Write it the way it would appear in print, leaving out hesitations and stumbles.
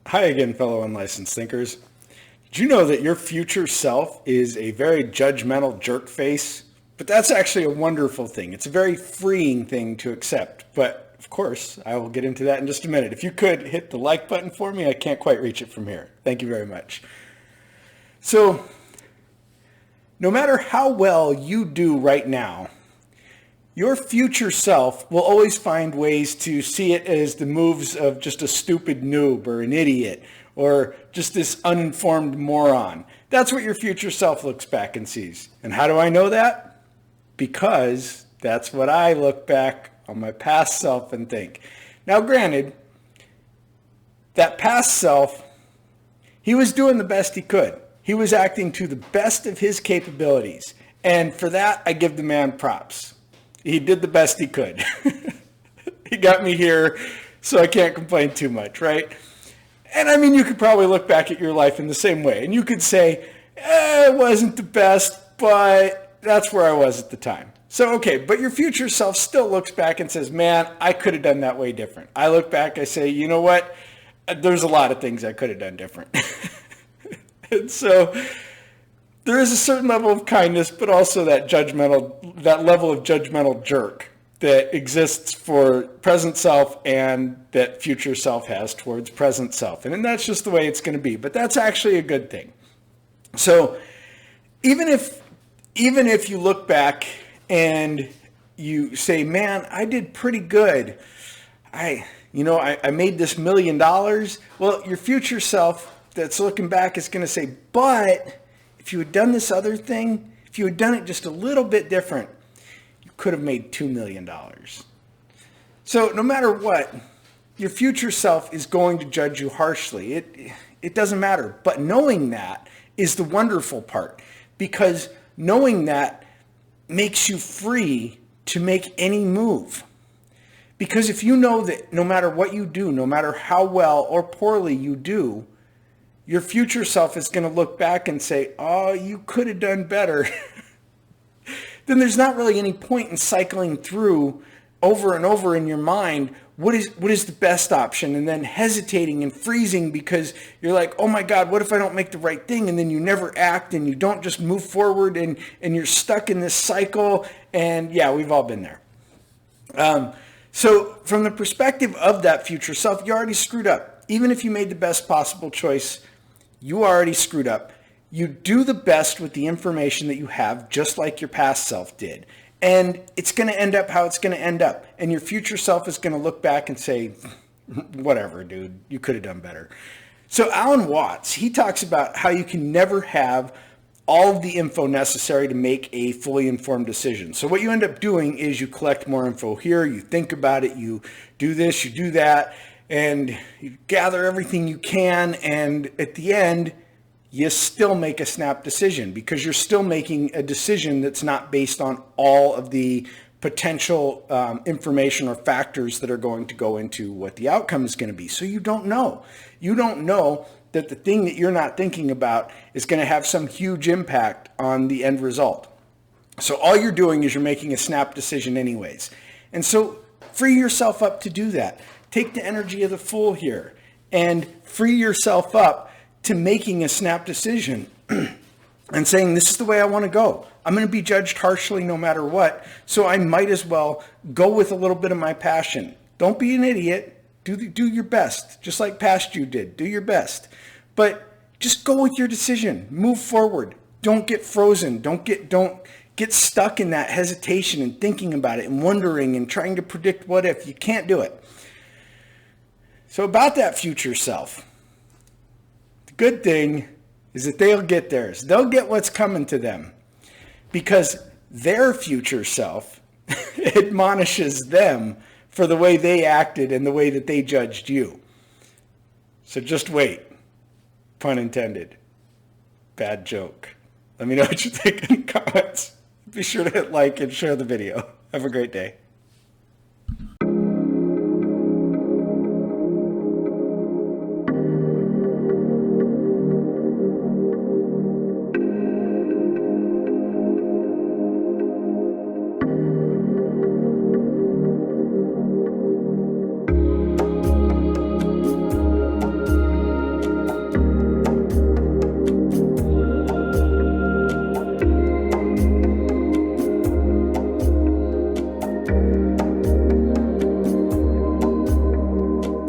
Hi again, fellow unlicensed thinkers. Did you know that your future self is a very judgmental jerk face? But that's actually a wonderful thing. It's a very freeing thing to accept. But of course, I will get into that in just a minute. If you could hit the like button for me, I can't quite reach it from here. Thank you very much. So, no matter how well you do right now, your future self will always find ways to see it as the moves of just a stupid noob or an idiot or just this uninformed moron. That's what your future self looks back and sees. And how do I know that? Because that's what I look back on my past self and think. Now, granted, that past self, he was doing the best he could. He was acting to the best of his capabilities. And for that, I give the man props. He did the best he could. He got me here, so I can't complain too much, right? And I mean, you could probably look back at your life in the same way. And you could say, it wasn't the best, but that's where I was at the time. So, okay, but your future self still looks back and says, man, I could have done that way different. I look back, I say, you know what? There's a lot of things I could have done different. And so there is a certain level of kindness, but also that level of judgmental jerk that exists for present self and that future self has towards present self. And that's just the way it's going to be. But that's actually a good thing. So even if you look back and you say, man, I did pretty good. I made this $1 million. Well, your future self that's looking back is going to say, but if you had done this other thing, if you had done it just a little bit different, you could have made $2 million. So no matter what, your future self is going to judge you harshly. It doesn't matter. But knowing that is the wonderful part, because knowing that makes you free to make any move. Because if you know that no matter what you do, no matter how well or poorly you do, your future self is going to look back and say, oh, you could have done better. Then there's not really any point in cycling through over and over in your mind, what is the best option? And then hesitating and freezing because you're like, oh my God, what if I don't make the right thing? And then you never act and you don't just move forward and you're stuck in this cycle. And yeah, we've all been there. So from the perspective of that future self, you already screwed up. Even if you made the best possible choice, you already screwed up. You do the best with the information that you have, just like your past self did. And it's going to end up how it's going to end up. And your future self is going to look back and say, whatever, dude, you could have done better. So Alan Watts, he talks about how you can never have all of the info necessary to make a fully informed decision. So what you end up doing is you collect more info here, you think about it, you do this, you do that, and you gather everything you can, and at the end, you still make a snap decision because you're still making a decision that's not based on all of the potential information or factors that are going to go into what the outcome is going to be. So you don't know. You don't know that the thing that you're not thinking about is going to have some huge impact on the end result. So all you're doing is you're making a snap decision anyways. And so free yourself up to do that. Take the energy of the fool here and free yourself up to making a snap decision and saying, this is the way I want to go. I'm going to be judged harshly no matter what, so I might as well go with a little bit of my passion. Don't be an idiot. Do your best, just like past you did. Do your best. But just go with your decision. Move forward. Don't get frozen. Don't get stuck in that hesitation and thinking about it and wondering and trying to predict what if. You can't do it. So about that future self, the good thing is that they'll get theirs. They'll get what's coming to them because their future self admonishes them for the way they acted and the way that they judged you. So just wait. Pun intended. Bad joke. Let me know what you think in the comments. Be sure to hit like and share the video. Have a great day.